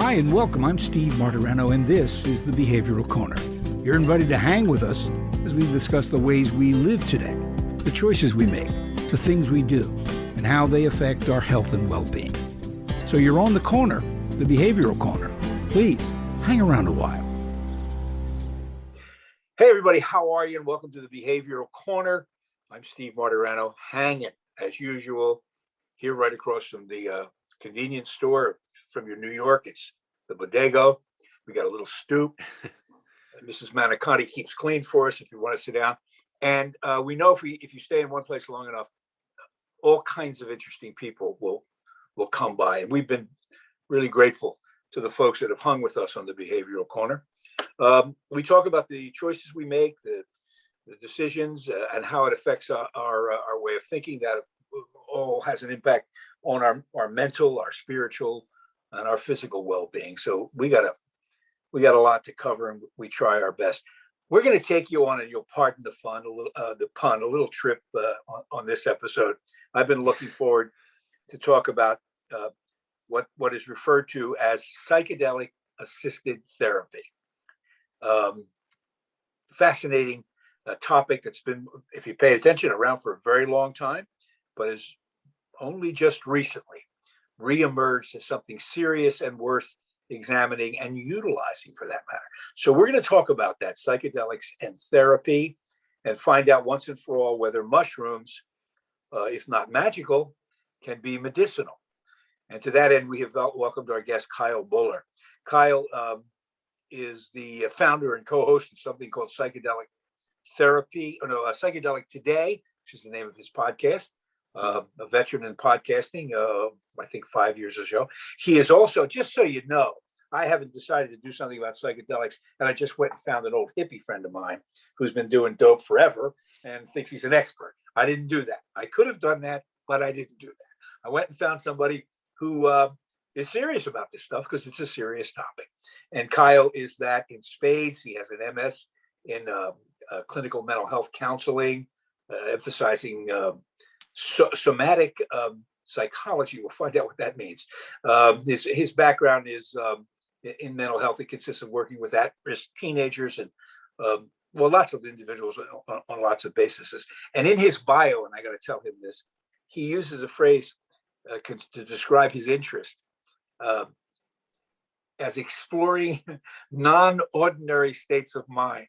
Hi and welcome. I'm Steve Martirano, and this is the Behavioral Corner. You're invited to hang with us as we discuss the ways we live today, the choices we make, the things we do, and how they affect our health and well-being. So you're on the corner, the Behavioral Corner. Please hang around a while. Hey everybody, how are you? And welcome to the Behavioral Corner. I'm Steve Martirano, hanging as usual here right across from the convenience store from your New York. It's the Bodega. We got a little stoop. Mrs. Manicotti keeps clean for us if you want to sit down. And we know if you stay in one place long enough, all kinds of interesting people will come by. And we've been really grateful to the folks that have hung with us on the Behavioral Corner. We talk about the choices we make, the decisions, and how it affects our way of thinking. That all has an impact on our mental, our spiritual, and our physical well-being. So we got a lot to cover, and we try our best. We're going to take you on, and you'll pardon the little trip on this episode. I've been looking forward to talk about what is referred to as psychedelic-assisted therapy. Fascinating topic that's been, if you pay attention, around for a very long time, but is only just recently reemerged as something serious and worth examining and utilizing, for that matter. So we're going to talk about that, psychedelics and therapy, and find out once and for all whether mushrooms, if not magical, can be medicinal. And to that end, we have welcomed our guest, Kyle Buller. Kyle is the founder and co-host of something called Psychedelic Today, which is the name of his podcast. A veteran in podcasting, I think 5 years or so. He is also, just so you know, I haven't decided to do something about psychedelics, and I just went and found an old hippie friend of mine who's been doing dope forever and thinks he's an expert. I didn't do that. I could have done that, but I didn't do that. I went and found somebody who is serious about this stuff, because it's a serious topic. And Kyle is that in spades. He has an MS in clinical mental health counseling, emphasizing somatic psychology. We'll find out what that means. His background is in mental health. It consists of working with at-risk teenagers and lots of individuals on lots of bases. And in his bio, and I got to tell him this, he uses a phrase to describe his interest as exploring non-ordinary states of mind.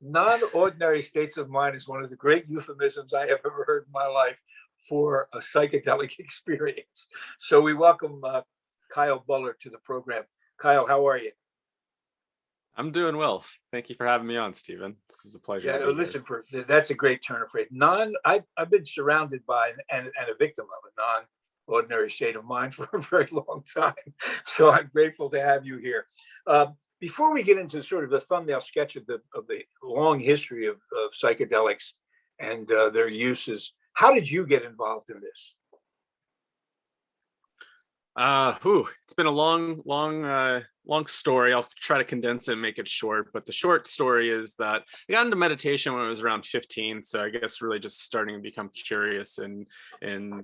Non-ordinary states of mind is one of the great euphemisms I have ever heard in my life for a psychedelic experience. So we welcome Kyle Buller to the program. Kyle, how are you? I'm doing well. Thank you for having me on, Stephen. This is a pleasure. Yeah, listen, that's a great turn of phrase. I've been surrounded by and a victim of a non-ordinary state of mind for a very long time. So I'm grateful to have you here. Before we get into sort of the thumbnail sketch of the long history of psychedelics and their uses, how did you get involved in this? It's been a long story. I'll try to condense it and make it short. But the short story is that I got into meditation when I was around 15. So I guess really just starting to become curious in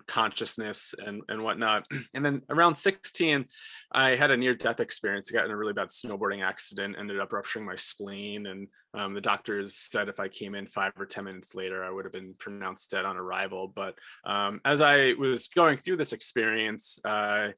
consciousness and whatnot. And then around 16, I had a near-death experience. I got in a really bad snowboarding accident, ended up rupturing my spleen. And the doctors said if I came in 5 or 10 minutes later, I would have been pronounced dead on arrival. But as I was going through this experience, I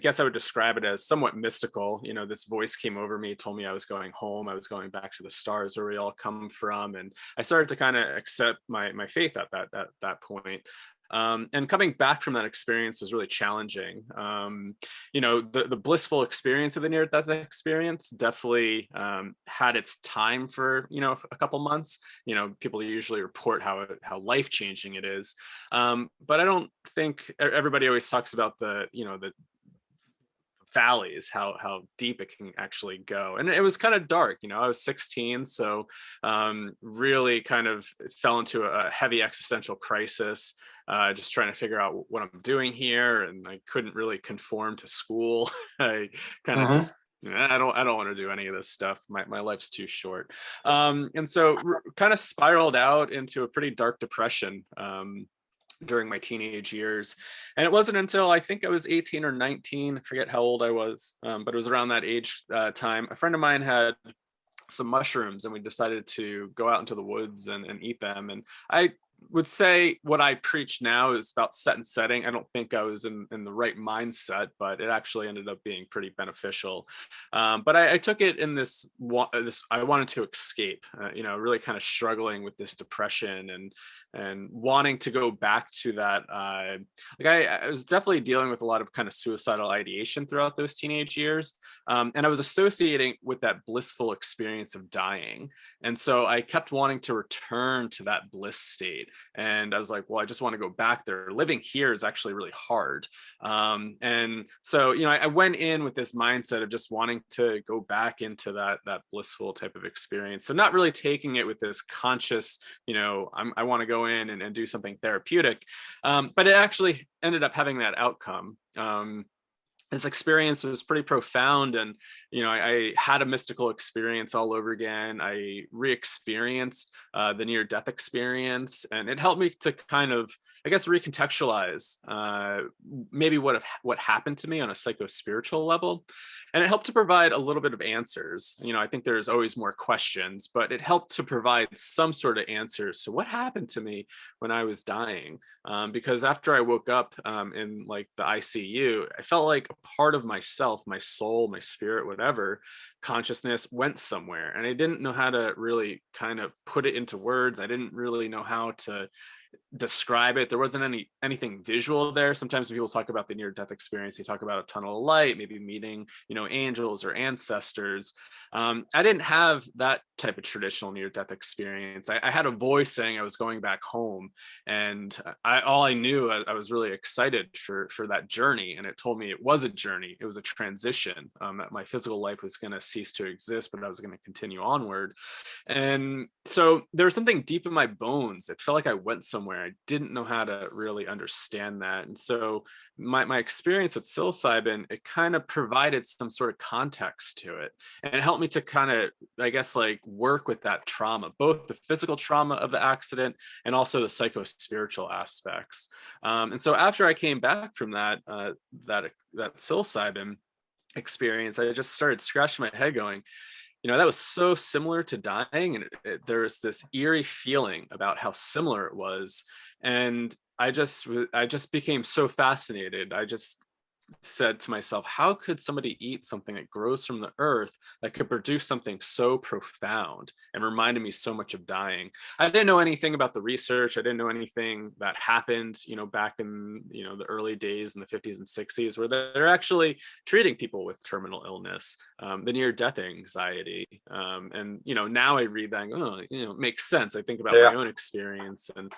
guess I would describe it as somewhat mystical. This voice came over me, told me I was going home. I was going back to the stars where we all come from. And I started to kind of accept my faith at that point. And coming back from that experience was really challenging. The blissful experience of the near-death experience definitely had its time for, a couple months. People usually report how life-changing it is. But I don't think everybody always talks about the valleys, how deep it can actually go. And it was kind of dark, I was 16. So really kind of fell into a heavy existential crisis, just trying to figure out what I'm doing here. And I couldn't really conform to school. I kind of just, I don't want to do any of this stuff. My life's too short. And so kind of spiraled out into a pretty dark depression. during my teenage years. And it wasn't until I think I was 18 or 19, I forget how old I was, but it was around that age time. A friend of mine had some mushrooms and we decided to go out into the woods and eat them. And I would say what I preach now is about set and setting. I don't think I was in the right mindset, but it actually ended up being pretty beneficial. But I took it in this I wanted to escape, really kind of struggling with this depression and wanting to go back to that. I was definitely dealing with a lot of kind of suicidal ideation throughout those teenage years. And I was associating with that blissful experience of dying. And so I kept wanting to return to that bliss state. And I was like, well, I just want to go back there. Living here is actually really hard. And so, I went in with this mindset of just wanting to go back into that blissful type of experience. So not really taking it with this conscious, I want to go in and do something therapeutic. But it actually ended up having that outcome. This experience was pretty profound, and I had a mystical experience all over again. I re-experienced the near-death experience, and it helped me to kind of, I guess, recontextualize maybe what happened to me on a psycho-spiritual level, and it helped to provide a little bit of answers. I think there's always more questions, but it helped to provide some sort of answers. So what happened to me when I was dying? Because after I woke up in like the ICU, I felt like a part of myself, my soul, my spirit, whatever, consciousness went somewhere. And I didn't know how to really kind of put it into words. I didn't really know how to describe it. There wasn't anything visual there. Sometimes when people talk about the near-death experience, they talk about a tunnel of light, maybe meeting, angels or ancestors. I didn't have that type of traditional near-death experience. I had a voice saying I was going back home, and all I knew, I was really excited for that journey, and it told me it was a journey. It was a transition. That my physical life was going to cease to exist, but I was going to continue onward. And so there was something deep in my bones. It felt like I went somewhere. I didn't know how to really understand that. And so my experience with psilocybin, it kind of provided some sort of context to it. And it helped me to kind of, I guess, like work with that trauma, both the physical trauma of the accident and also the psycho-spiritual aspects. And so after I came back from that psilocybin experience, I just started scratching my head going, that was so similar to dying. And there was this eerie feeling about how similar it was. And I just became so fascinated. I just said to myself, how could somebody eat something that grows from the earth that could produce something so profound and reminded me so much of dying? I didn't know anything about the research. I didn't know anything that happened, back in, the early days in the 50s and 60s, where they're actually treating people with terminal illness, the near-death anxiety. And, now I read that and go, it makes sense. I think about my own experience and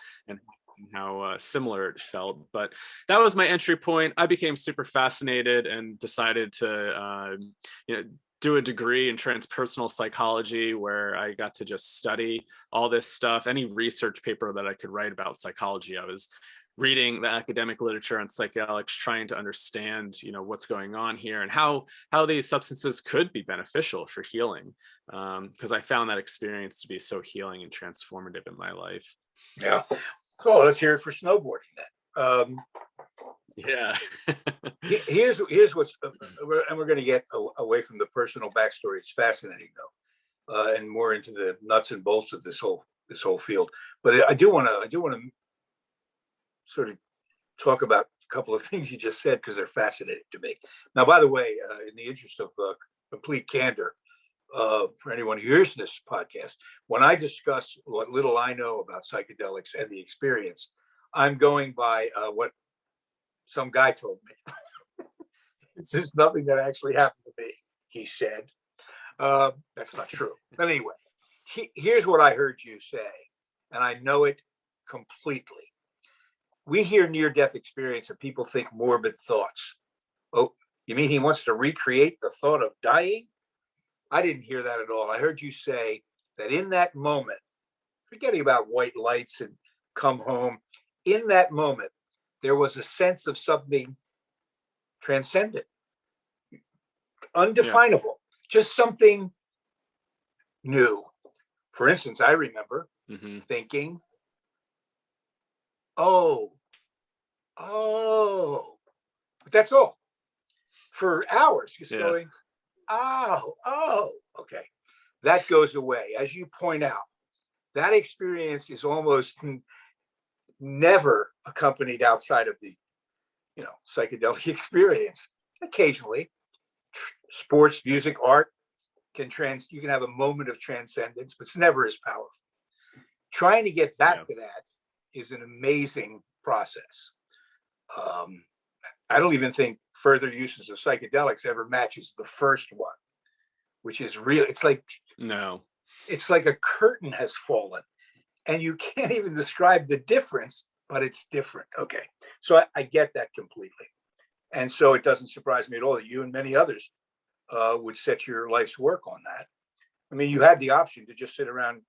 how similar it felt. But that was my entry point. I became super fascinated and decided to do a degree in transpersonal psychology, where I got to just study all this stuff. Any research paper that I could write about psychology, I was reading the academic literature on psychedelics, trying to understand what's going on here and how these substances could be beneficial for healing, because I found that experience to be so healing and transformative in my life. Yeah. So let's hear it for snowboarding then. Yeah. Here's what's, and we're going to get away from the personal backstory. It's fascinating though, and more into the nuts and bolts of this whole field. But I do want to sort of talk about a couple of things you just said, because they're fascinating to me. Now, by the way, in the interest of complete candor, for anyone who hears this podcast, when I discuss what little I know about psychedelics and the experience, I'm going by what some guy told me. This is nothing that actually happened to me, he said. That's not true. But anyway, here's what I heard you say, and I know it completely. We hear near-death experience and people think morbid thoughts. Oh, you mean he wants to recreate the thought of dying? I didn't hear that at all. I heard you say that in that moment, forgetting about white lights and come home, in that moment, there was a sense of something transcendent, undefinable, just something new. For instance, I remember thinking, oh, Oh, but that's all for hours, just Yeah. going, oh, okay. That goes away. As you point out, that experience is almost never accompanied outside of the, psychedelic experience. Occasionally, sports, music, art you can have a moment of transcendence, but it's never as powerful. Trying to get back to that is an amazing process. Um, I don't even think further uses of psychedelics ever matches the first one, which is real. No. It's like a curtain has fallen, and you can't even describe the difference, but it's different. Okay, so I get that completely, and so it doesn't surprise me at all that you and many others would set your life's work on that. I mean, you had the option to just sit around,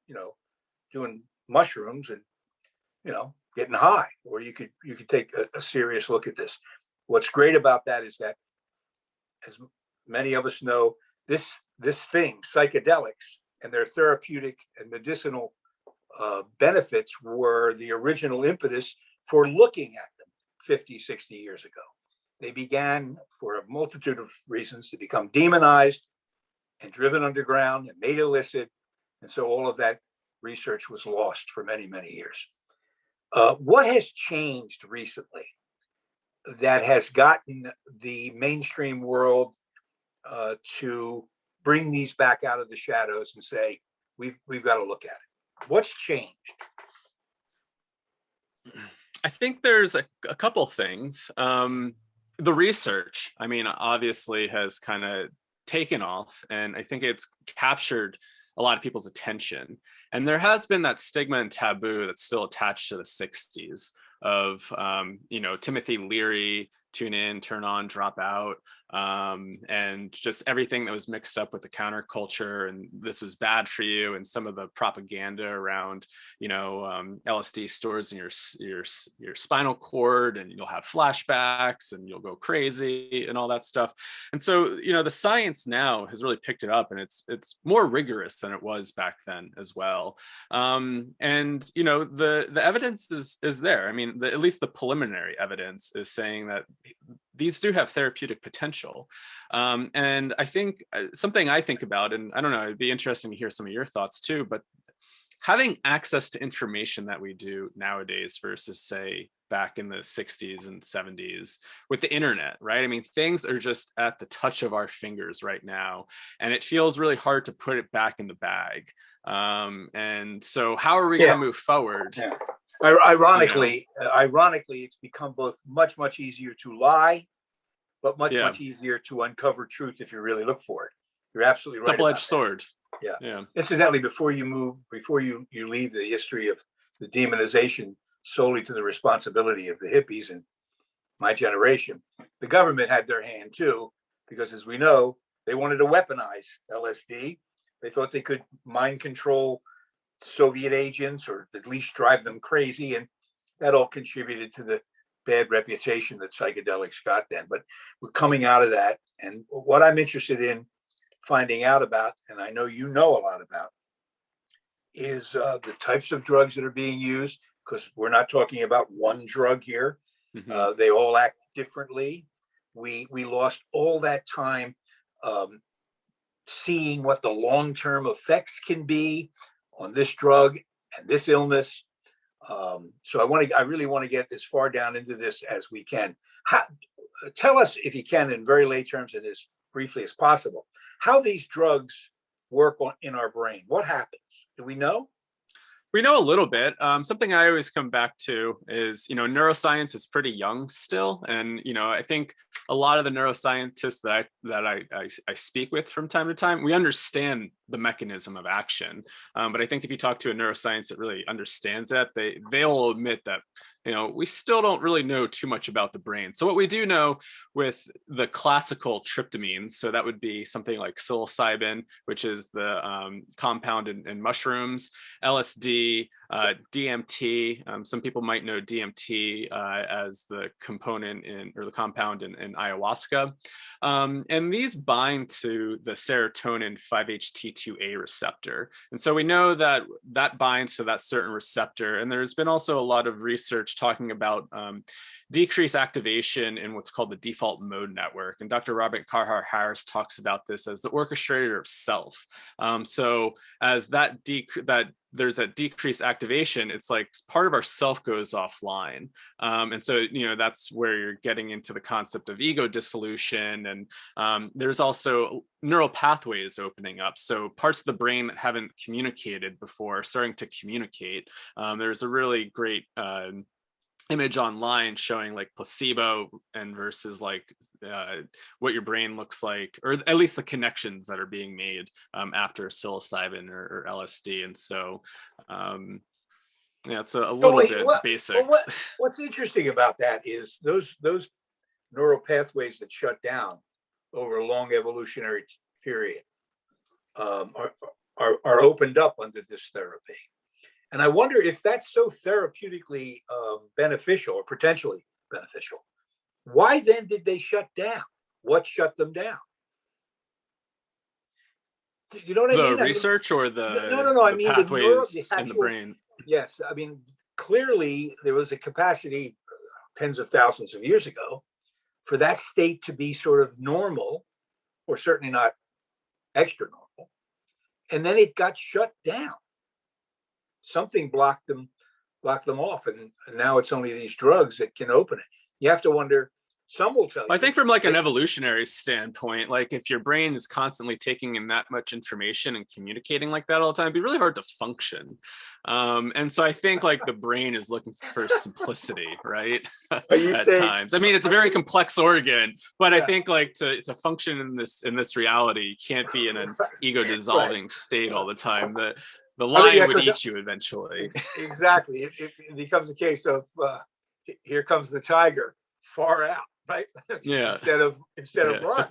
doing mushrooms and getting high, or you could take a serious look at this. What's great about that is that, as many of us know, this thing, psychedelics, and their therapeutic and medicinal benefits were the original impetus for looking at them 50, 60 years ago. They began, for a multitude of reasons, to become demonized and driven underground and made illicit. And so all of that research was lost for many, many years. What has changed recently that has gotten the mainstream world to bring these back out of the shadows and say, we've got to look at it? What's changed? I think there's a couple things. The research, I mean, obviously has kind of taken off, and I think it's captured a lot of people's attention. And there has been that stigma and taboo that's still attached to the 60s of, Timothy Leary, tune in, turn on, drop out, and just everything that was mixed up with the counterculture, and this was bad for you, and some of the propaganda around, LSD stores in your spinal cord, and you'll have flashbacks, and you'll go crazy, and all that stuff. And so, the science now has really picked it up, and it's more rigorous than it was back then as well. And the evidence is there. I mean, at least the preliminary evidence is saying that these do have therapeutic potential. And I think something I think about, and I don't know, it'd be interesting to hear some of your thoughts too, but having access to information that we do nowadays versus, say, back in the 60s and 70s with the internet, right? I mean, things are just at the touch of our fingers right now, and it feels really hard to put it back in the bag. And so how are we going to move forward? Yeah. Ironically, it's become both much, much easier to lie, but much easier to uncover truth if you really look for it. You're absolutely right. Double-edged sword. Yeah. Incidentally, before you leave the history of the demonization solely to the responsibility of the hippies and my generation, the government had their hand too, because as we know, they wanted to weaponize LSD. They thought they could mind control Soviet agents, or at least drive them crazy, and that all contributed to the bad reputation that psychedelics got then. But we're coming out of that, and what I'm interested in finding out about, and I know you know a lot about, is the types of drugs that are being used, because we're not talking about one drug here. Mm-hmm. They all act differently. We lost all that time seeing what the long-term effects can be on this drug and this illness. So I really want to get as far down into this as we can. Tell us, if you can, in very lay terms and as briefly as possible, how these drugs work in our brain. What happens? Do we know? We know a little bit. Something I always come back to is, neuroscience is pretty young still. And, I think a lot of the neuroscientists that I speak with from time to time, we understand the mechanism of action. But I think if you talk to a neuroscience that really understands that, they'll admit that, we still don't really know too much about the brain. So what we do know with the classical tryptamines, so that would be something like psilocybin, which is the compound in mushrooms, LSD, DMT. Some people might know DMT as the component or the compound in ayahuasca. And these bind to the serotonin 5-HT2A receptor. And so we know that that binds to that certain receptor. And there's been also a lot of research talking about decreased activation in what's called the default mode network. And Dr. Robert Carhart Harris talks about this as the orchestrator of self. So as there's that decreased activation, it's like part of our self goes offline. And so, that's where you're getting into the concept of ego dissolution. And there's also neural pathways opening up. So parts of the brain that haven't communicated before are starting to communicate. There's a really great image online showing like placebo and versus like what your brain looks like, or at least the connections that are being made after psilocybin or LSD. And so it's a little bit basics. What's interesting about that is those neural pathways that shut down over a long evolutionary period are opened up under this therapy. And I wonder if that's so therapeutically beneficial or potentially beneficial. Why then did they shut down? What shut them down? You know what I mean? The research or the no. I mean pathways in the brain. Yes, I mean clearly there was a capacity tens of thousands of years ago for that state to be sort of normal, or certainly not extra normal, and then it got shut down. Something blocked them off, and now it's only these drugs that can open it. You have to wonder. Some will tell you. I think from like an evolutionary standpoint, like if your brain is constantly taking in that much information and communicating like that all the time, it'd be really hard to function. And so I think like the brain is looking for simplicity, right? Are you At saying, times. I mean, it's a very complex organ, but yeah. I think like to function in this reality, you can't be in an ego dissolving state all the time. The lion would eat you eventually. Exactly. It becomes a case of here comes the tiger, far out, right? Yeah. instead of run.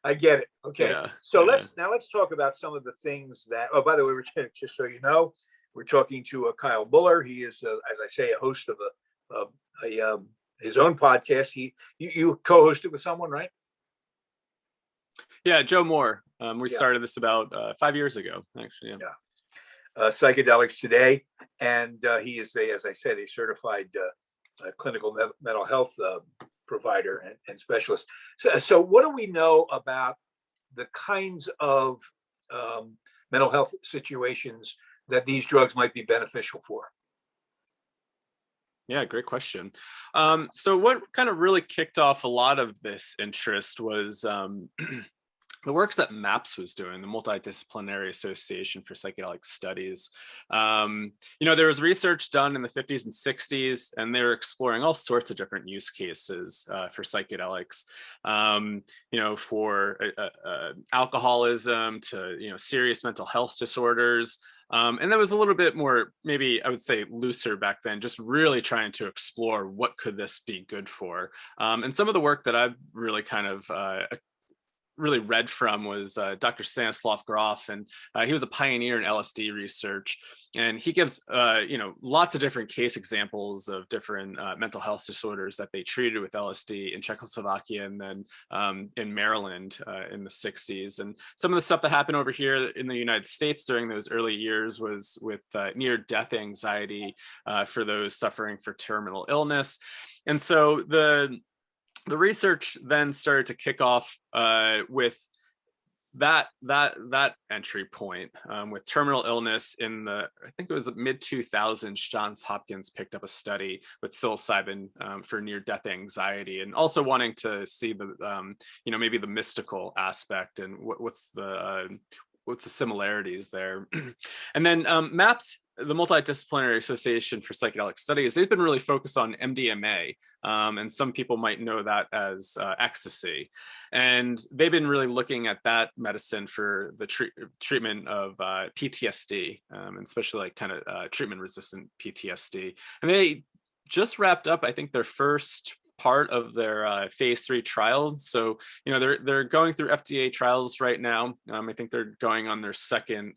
I get it. Okay. Yeah. So let's talk about some of the things that. Oh, by the way, we're just so you know, we're talking to Kyle Buller. He is, as I say, a host of his own podcast. You co-hosted with someone, right? Yeah, Joe Moore. We started this about 5 years ago, actually. Yeah. Psychedelics Today, and he is as I said, a certified clinical mental health provider and specialist. So what do we know about the kinds of mental health situations that these drugs might be beneficial for? Yeah, great question. So what kind of really kicked off a lot of this interest was the works that MAPS was doing, the Multidisciplinary Association for Psychedelic Studies. There was research done in the 50s and 60s, and they were exploring all sorts of different use cases for psychedelics, for alcoholism to, serious mental health disorders. And that was a little bit more, maybe I would say looser back then, just really trying to explore what could this be good for. And some of the work that I've really kind of really read from was Dr. Stanislav Grof, and he was a pioneer in LSD research, and he gives lots of different case examples of different mental health disorders that they treated with LSD in Czechoslovakia and then in Maryland in the 60s. And some of the stuff that happened over here in the United States during those early years was with near-death anxiety for those suffering for terminal illness. And so the research then started to kick off with that entry point with terminal illness in I think it was mid 2000s. Johns Hopkins picked up a study with psilocybin for near-death anxiety, and also wanting to see the maybe the mystical aspect and what's the similarities there. And then MAPS, the Multidisciplinary Association for Psychedelic Studies, they've been really focused on MDMA, and some people might know that as ecstasy. And they've been really looking at that medicine for the treatment of PTSD, and especially like kind of treatment-resistant PTSD. And they just wrapped up, I think, their first part of their phase 3 trials. So, they're going through FDA trials right now. I think they're going on their second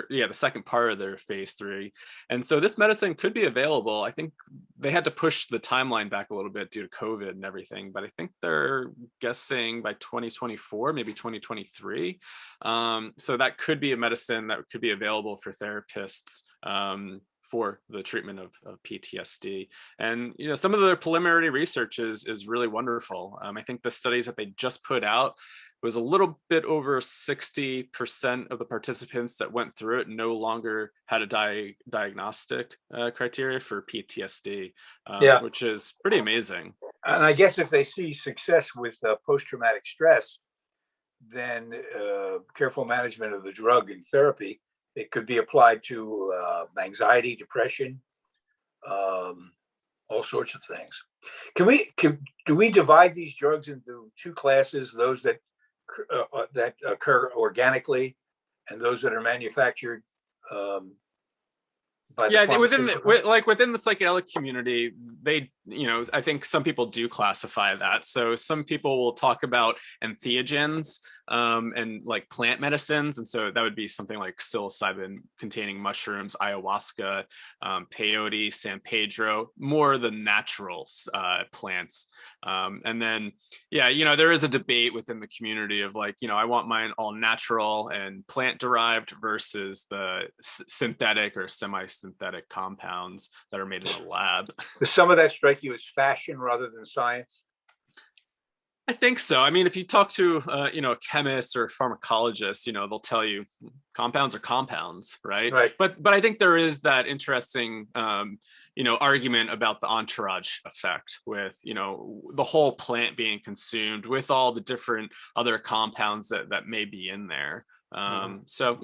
the second part of their phase 3. And so this medicine could be available. I think they had to push the timeline back a little bit due to COVID and everything, but I think they're guessing by 2024, maybe 2023. So that could be a medicine that could be available for therapists for the treatment of PTSD. And some of the preliminary research is really wonderful. I think the studies that they just put out was a little bit over 60% of the participants that went through it no longer had a diagnostic criteria for PTSD, which is pretty amazing. And I guess if they see success with post-traumatic stress, then careful management of the drug and therapy, it could be applied to anxiety, depression, all sorts of things. Do we divide these drugs into two classes, those that occur organically and those that are manufactured by within the psychedelic community, they I think some people do classify that. So some people will talk about entheogens and like plant medicines, and so that would be something like psilocybin containing mushrooms, ayahuasca, peyote, San Pedro, more the natural plants. And then there is a debate within the community of like, I want mine all natural and plant derived versus the synthetic or semi-synthetic compounds that are made in the lab. Does some of that strike you as fashion rather than science? I think so. I mean, if you talk to a chemist or a pharmacologist, they'll tell you compounds are compounds, right? Right. But I think there is that interesting argument about the entourage effect with the whole plant being consumed with all the different other compounds that may be in there. So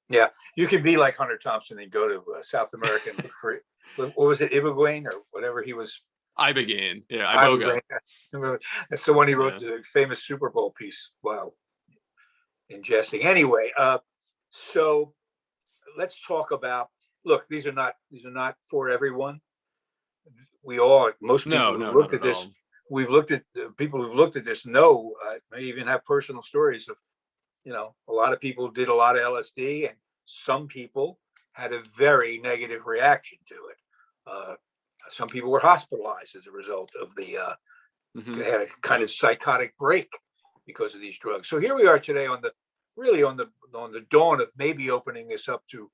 yeah, you can be like Hunter Thompson and go to South America and look for, what was it, Ibogaine or whatever he was. Ibogaine, Iboga. That's the one he wrote the famous Super Bowl piece while ingesting. Anyway, so let's talk about. Look, these are not for everyone. Most people who've looked at this. We've looked at people who've looked at this know, may even have personal stories of, a lot of people did a lot of LSD, and some people had a very negative reaction to it. Some people were hospitalized as a result of they had a kind of psychotic break because of these drugs. So here we are today on the dawn of maybe opening this up to,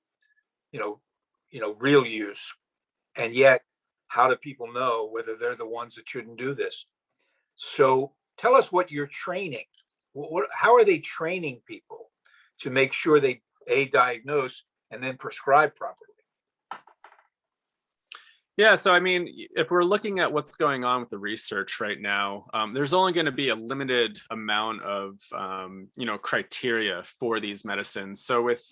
real use. And yet, how do people know whether they're the ones that shouldn't do this? So tell us what you're training. How are they training people to make sure they diagnose and then prescribe properly? Yeah, so I mean, if we're looking at what's going on with the research right now, there's only going to be a limited amount of, criteria for these medicines. So with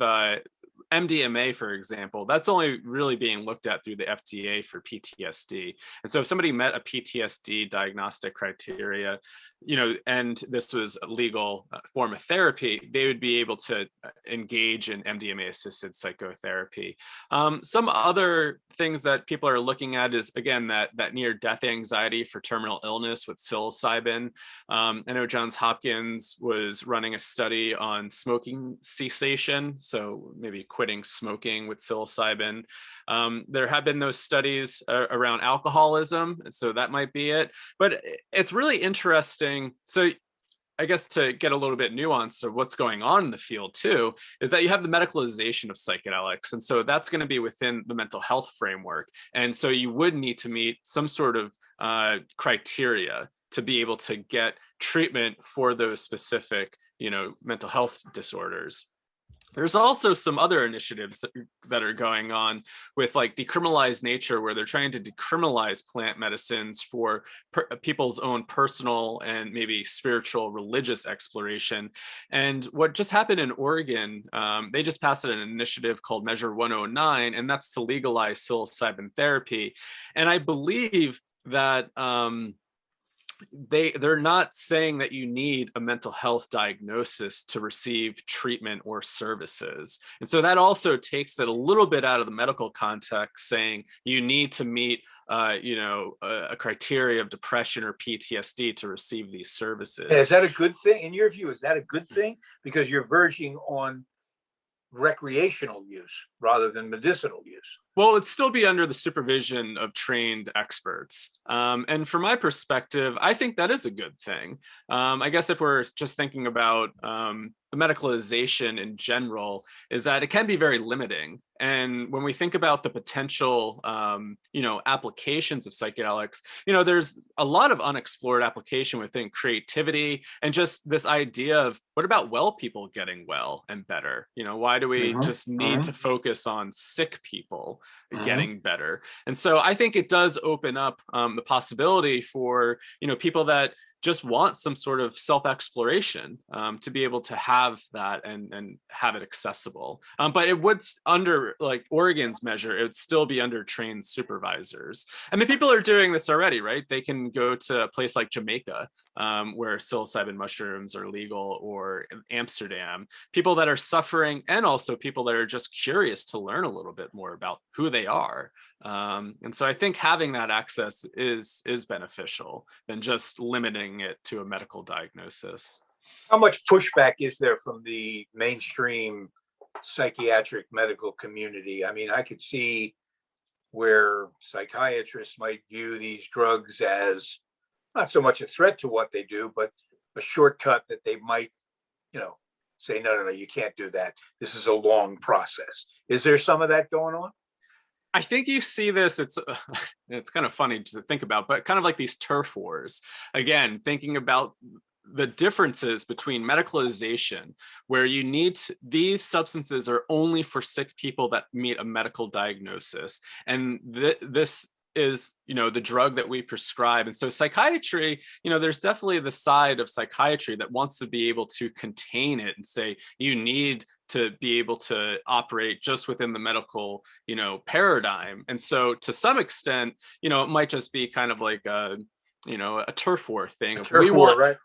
MDMA, for example, that's only really being looked at through the FDA for PTSD. And so if somebody met a PTSD diagnostic criteria, and this was a legal form of therapy, they would be able to engage in MDMA-assisted psychotherapy. Some other things that people are looking at is, again, that near-death anxiety for terminal illness with psilocybin. I know Johns Hopkins was running a study on smoking cessation, so maybe quitting smoking with psilocybin. There have been those studies around alcoholism, so that might be it. But it's really interesting. So I guess to get a little bit nuanced of what's going on in the field too, is that you have the medicalization of psychedelics. And so that's going to be within the mental health framework. And so you would need to meet some sort of criteria to be able to get treatment for those specific, mental health disorders. There's also some other initiatives that are going on with like decriminalized nature, where they're trying to decriminalize plant medicines for people's own personal and maybe spiritual, religious exploration. And what just happened in Oregon, they just passed an initiative called Measure 109, and that's to legalize psilocybin therapy. And I believe that they're not saying that you need a mental health diagnosis to receive treatment or services. And so that also takes it a little bit out of the medical context, saying you need to meet a criteria of depression or PTSD to receive these services. Is that a good thing? In your view, is that a good thing? Because you're verging on recreational use rather than medicinal use. Well, it'd still be under the supervision of trained experts. And from my perspective, I think that is a good thing. I guess if we're just thinking about the medicalization in general, is that it can be very limiting. And when we think about the potential, applications of psychedelics, there's a lot of unexplored application within creativity and just this idea of what about well people getting well and better? Why do we just need to focus on sick people getting better? And so I think it does open up the possibility for, people that just want some sort of self-exploration to be able to have that and have it accessible. But it would, under like Oregon's measure, it would still be under trained supervisors. I mean, people are doing this already, right? They can go to a place like Jamaica, where psilocybin mushrooms are legal, or Amsterdam. People that are suffering, and also people that are just curious to learn a little bit more about who they are. And so I think having that access is beneficial than just limiting it to a medical diagnosis. How much pushback is there from the mainstream psychiatric medical community? I mean, I could see where psychiatrists might view these drugs as not so much a threat to what they do, but a shortcut that they might, say, no, you can't do that. This is a long process. Is there some of that going on? I think you see this, it's kind of funny to think about, but kind of like these turf wars. Again, thinking about the differences between medicalization, where these substances are only for sick people that meet a medical diagnosis. And this is, the drug that we prescribe. And so psychiatry, there's definitely the side of psychiatry that wants to be able to contain it and say, you need to be able to operate just within the medical, paradigm. And so to some extent, it might just be kind of like a turf war thing.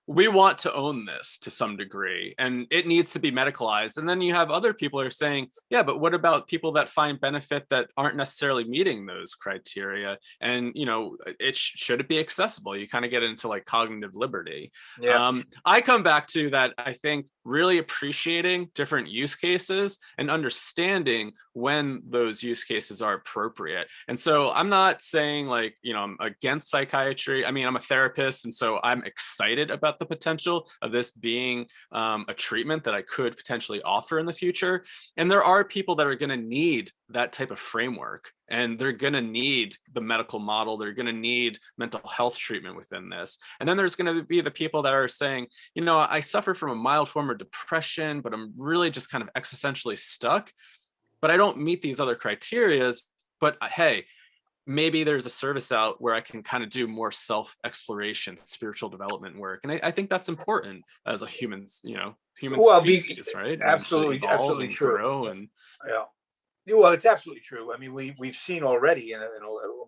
We want to own this to some degree, and it needs to be medicalized. And then you have other people who are saying, yeah, but what about people that find benefit that aren't necessarily meeting those criteria? And should it be accessible? You kind of get into like cognitive liberty. Yeah. I come back to that. I think really appreciating different use cases and understanding when those use cases are appropriate. And so I'm not saying like, I'm against psychiatry. I mean, I'm a therapist, and so I'm excited about the potential of this being a treatment that I could potentially offer in the future. And there are people that are going to need that type of framework, and they're going to need the medical model. They're going to need mental health treatment within this. And then there's going to be the people that are saying, I suffer from a mild form of depression, but I'm really just kind of existentially stuck, but I don't meet these other criterias. But hey, maybe there's a service out where I can kind of do more self-exploration, spiritual development work. And I think that's important as a human species, right? Absolutely true. Grow and yeah. Well, it's absolutely true. I mean, we've seen already in a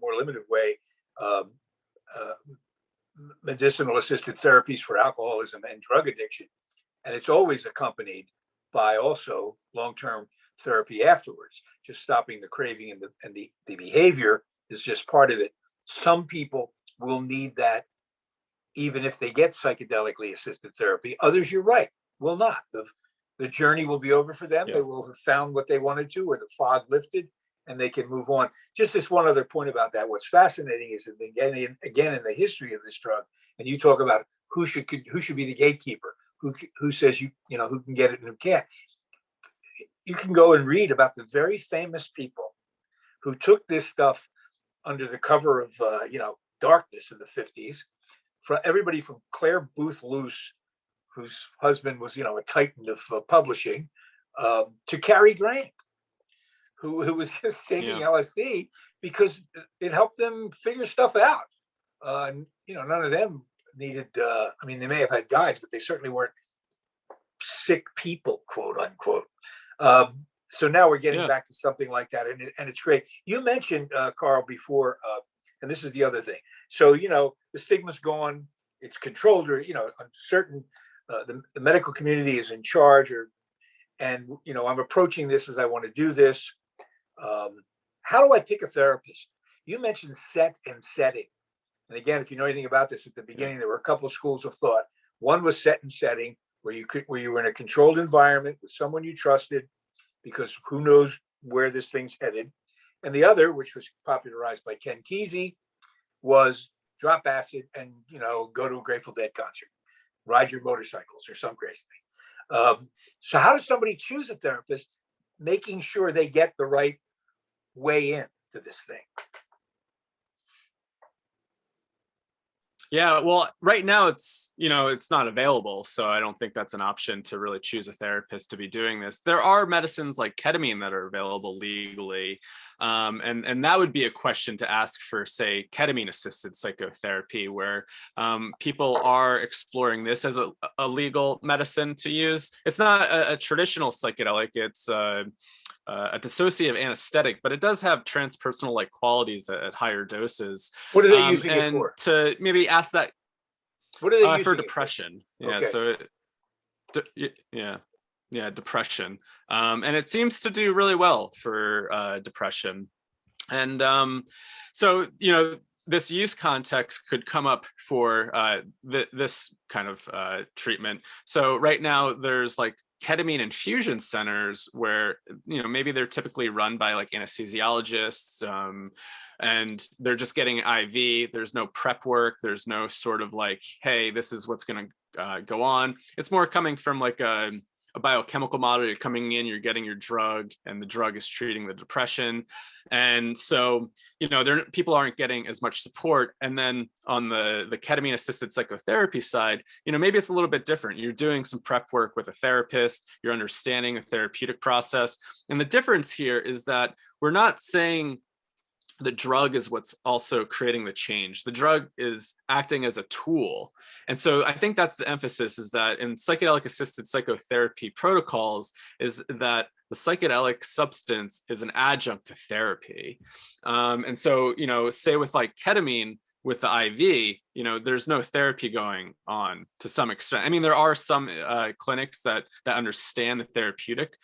more limited way, medicinal assisted therapies for alcoholism and drug addiction. And it's always accompanied by also long-term therapy afterwards. Just stopping the craving and the behavior is just part of it. Some people will need that even if they get psychedelically assisted therapy. Others, you're right, will not. The journey will be over for them. Yeah. They will have found what they wanted to, or the fog lifted, and they can move on. Just this one other point about that. What's fascinating is that again in the history of this drug, and you talk about who should be the gatekeeper, who says who can get it and who can't. You can go and read about the very famous people who took this stuff under the cover of darkness in the 50s. For everybody from Claire Booth Luce, whose husband was a titan of publishing, to Cary Grant, who was just taking LSD because it helped them figure stuff out. None of them needed. They may have had guides, but they certainly weren't sick people, quote unquote. So now we're getting back to something like that, and it's great. You mentioned Carl before, and this is the other thing. So the stigma's gone; it's controlled, or certain the medical community is in charge, and I'm approaching this as I want to do this. How do I pick a therapist? You mentioned set and setting, and again, if you know anything about this, at the beginning there were a couple of schools of thought. One was set and setting, where you were in a controlled environment with someone you trusted. because who knows where this thing's headed. And the other, which was popularized by Ken Kesey, was drop acid and, go to a Grateful Dead concert, ride your motorcycles or some crazy thing. So how does somebody choose a therapist, making sure they get the right way in to this thing? Yeah, well, right now it's not available, so I don't think that's an option to really choose a therapist to be doing this. There are medicines like ketamine that are available legally, and that would be a question to ask for, say, ketamine-assisted psychotherapy, where people are exploring this as a legal medicine to use. It's not a traditional psychedelic; it's a dissociative anesthetic, but it does have transpersonal like qualities at higher doses. What are they using it and for? to maybe ask that, what are they using for depression? Yeah, okay. so depression, and it seems to do really well for depression. And so this use context could come up for this kind of treatment. So right now there's like ketamine infusion centers where maybe they're typically run by like anesthesiologists, and they're just getting IV. There's no prep work. There's no sort of like, hey, this is what's going to go on. It's more coming from like a biochemical model. You're coming in, you're getting your drug, and the drug is treating the depression. And so, people aren't getting as much support. And then on the ketamine assisted psychotherapy side, maybe it's a little bit different. You're doing some prep work with a therapist, you're understanding the therapeutic process. And the difference here is that we're not saying the drug is what's also creating the change. The drug is acting as a tool. And so I think that's the emphasis, is that in psychedelic assisted psychotherapy protocols, is that the psychedelic substance is an adjunct to therapy. And so, say with like ketamine, with the IV, there's no therapy going on to some extent. I mean, there are some clinics that understand the therapeutic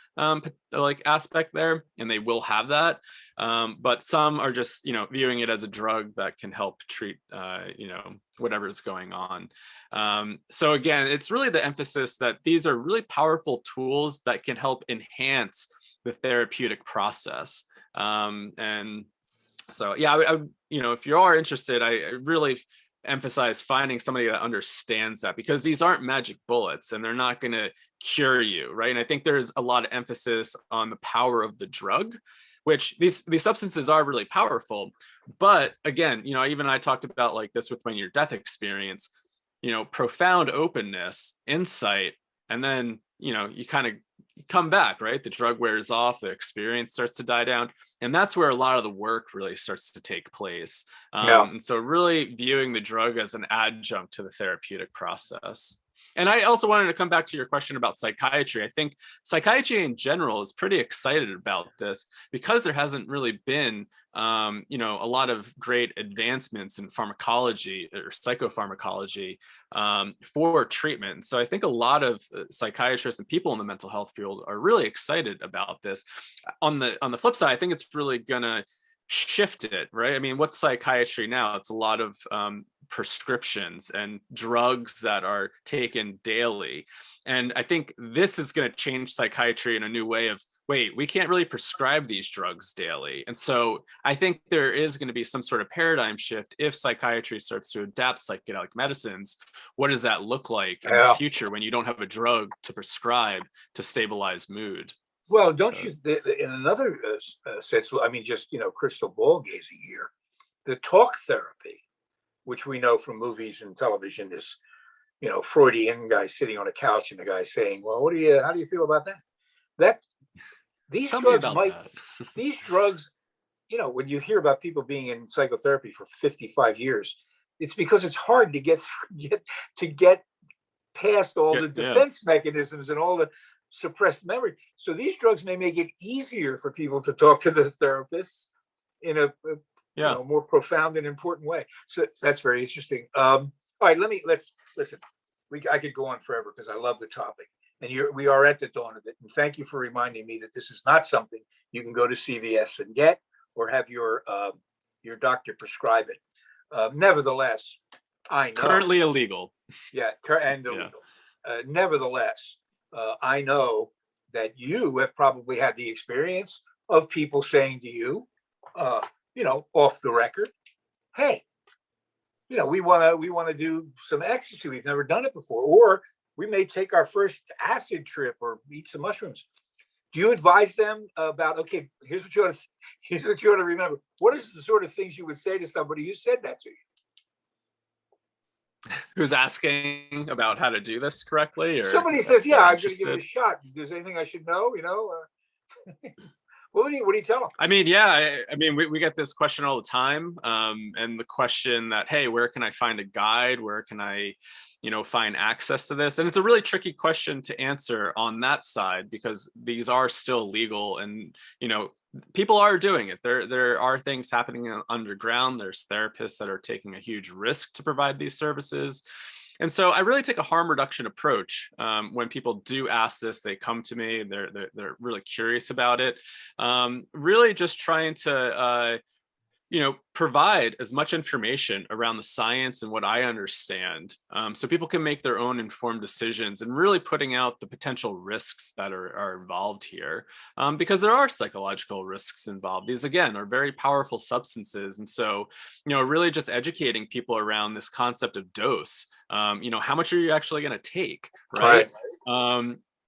like aspect there, and they will have that. But some are just, viewing it as a drug that can help treat, whatever's going on. So again, it's really the emphasis that these are really powerful tools that can help enhance the therapeutic process. And so, yeah, I if you are interested, I really emphasize finding somebody that understands that, because these aren't magic bullets and they're not going to cure you, right? And I think there's a lot of emphasis on the power of the drug, which these substances are really powerful. But again, even I talked about like this with my near-death experience, profound openness, insight, and then, you kind of come back, right? The drug wears off, the experience starts to die down. And that's where a lot of the work really starts to take place. And so really viewing the drug as an adjunct to the therapeutic process. And I also wanted to come back to your question about psychiatry. I think psychiatry in general is pretty excited about this, because there hasn't really been, a lot of great advancements in pharmacology or psychopharmacology for treatment. So I think a lot of psychiatrists and people in the mental health field are really excited about this. On the flip side, I think it's really gonna shift it, right? I mean, what's psychiatry now? It's a lot of prescriptions and drugs that are taken daily. And I think this is going to change psychiatry in a new way of, wait, we can't really prescribe these drugs daily. And so I think there is going to be some sort of paradigm shift if psychiatry starts to adapt psychedelic medicines. What does that look like in the future when you don't have a drug to prescribe to stabilize mood? Well, don't you, in another sense, I mean, just, crystal ball gazing here, the talk therapy, which we know from movies and television, is, Freudian guy sitting on a couch and the guy saying, well, how do you feel about that? These drugs, when you hear about people being in psychotherapy for 55 years, it's because it's hard to get past all the defense mechanisms and all the suppressed memory. So these drugs may make it easier for people to talk to the therapists in a more profound and important way. So that's very interesting. All right, let's listen. I could go on forever because I love the topic, and we are at the dawn of it. And thank you for reminding me that this is not something you can go to CVS and get, or have your doctor prescribe it. Nevertheless, I know currently illegal. Yeah, and illegal. Nevertheless, I know that you have probably had the experience of people saying to you, off the record, hey, we want to do some ecstasy. We've never done it before, or we may take our first acid trip or eat some mushrooms. Do you advise them about, okay, here's what you ought to remember? What is the sort of things you would say to somebody who said that to you? Who's asking about how to do this correctly, or somebody says, "Yeah, I'm going to give it a interested? shot. There's anything I should know?" What do you tell them? I mean, yeah, I mean, we get this question all the time, and the question that, hey, where can I find a guide? Where can I, find access to this? And it's a really tricky question to answer on that side, because these are still legal, and people are doing it. There are things happening underground. There's therapists that are taking a huge risk to provide these services. And so I really take a harm reduction approach. When people do ask this, they come to me, they're really curious about it. Really just trying to, provide as much information around the science and what I understand, so people can make their own informed decisions, and really putting out the potential risks that are involved here, because there are psychological risks involved. These, again, are very powerful substances. And so, really just educating people around this concept of dose. How much are you actually going to take, right?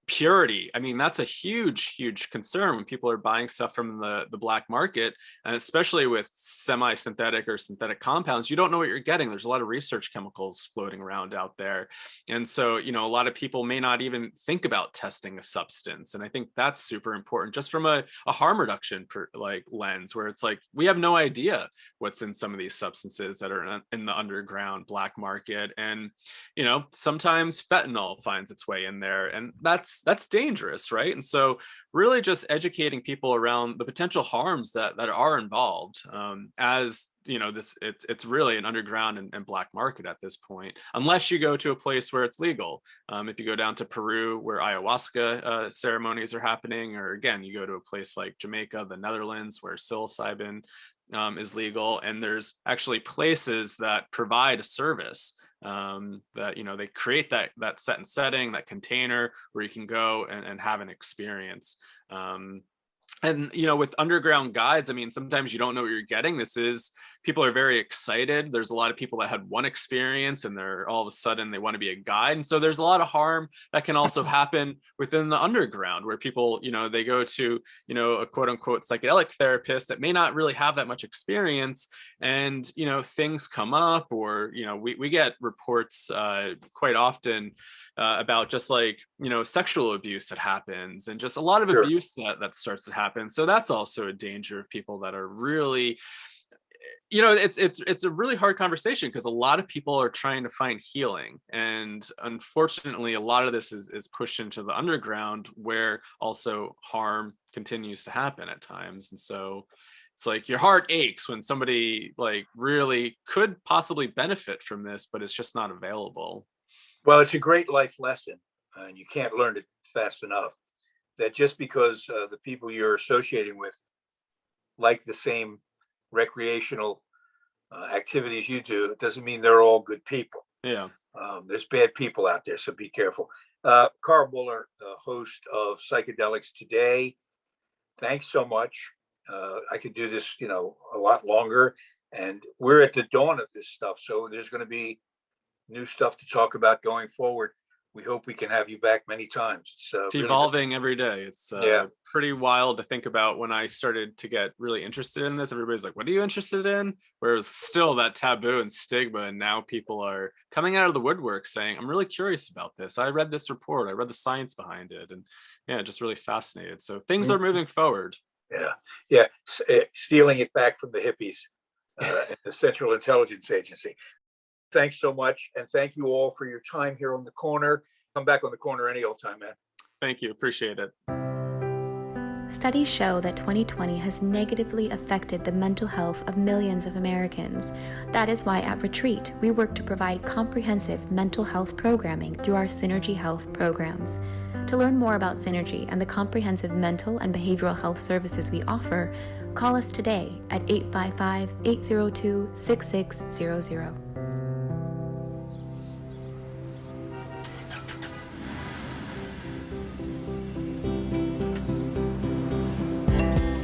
Purity. I mean, that's a huge concern when people are buying stuff from the black market, and especially with semi-synthetic or synthetic compounds. You don't know what you're getting. There's a lot of research chemicals floating around out there. And so, a lot of people may not even think about testing a substance. And I think that's super important, just from a harm reduction lens, where it's like, we have no idea what's in some of these substances that are in the underground black market. And, sometimes fentanyl finds its way in there, and that's dangerous, right? And so really just educating people around the potential harms that are involved, as it's really an underground and black market at this point, unless you go to a place where it's legal. If you go down to Peru, where ayahuasca ceremonies are happening, or again, you go to a place like Jamaica, the Netherlands, where psilocybin is legal, and there's actually places that provide a service, that they create that set and setting, that container where you can go and have an experience. And with underground guides, I mean, sometimes you don't know what you're getting. People are very excited. There's a lot of people that had one experience, and they're all of a sudden they want to be a guide. And so there's a lot of harm that can also happen within the underground, where people, they go to, a quote unquote psychedelic therapist that may not really have that much experience, and, things come up, or, we get reports quite often about just sexual abuse that happens, and just a lot of abuse that starts to happen. So that's also a danger of people that are really, it's a really hard conversation, because a lot of people are trying to find healing, and unfortunately a lot of this is pushed into the underground, where also harm continues to happen at times. And so it's like your heart aches when somebody really could possibly benefit from this, but it's just not available. Well, it's a great life lesson, and you can't learn it fast enough, that just because the people you're associating with like the same recreational activities you do, it doesn't mean they're all good people. Yeah. There's bad people out there, so be careful. Carl Buller, host of Psychedelics Today, thanks so much. I could do this, a lot longer, and we're at the dawn of this stuff, so there's going to be new stuff to talk about going forward. We hope we can have you back many times. It's really evolving every day. It's pretty wild to think about. When I started to get really interested in this, everybody's like, what are you interested in? Whereas still that taboo and stigma, and now people are coming out of the woodwork saying, I'm really curious about this. I read this report. I read the science behind it. And just really fascinated. So things are moving forward. Yeah. Stealing it back from the hippies and the Central Intelligence Agency. Thanks so much. And thank you all for your time here on The Corner. Come back on The Corner any old time, man. Thank you. Appreciate it. Studies show that 2020 has negatively affected the mental health of millions of Americans. That is why at Retreat, we work to provide comprehensive mental health programming through our Synergy Health programs. To learn more about Synergy and the comprehensive mental and behavioral health services we offer, call us today at 855-802-6600.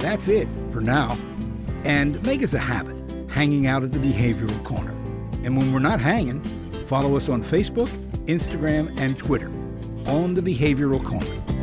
that's it for now. And make us a habit, hanging out at the Behavioral Corner. And when we're not hanging, follow us on Facebook, Instagram, and Twitter on the Behavioral Corner.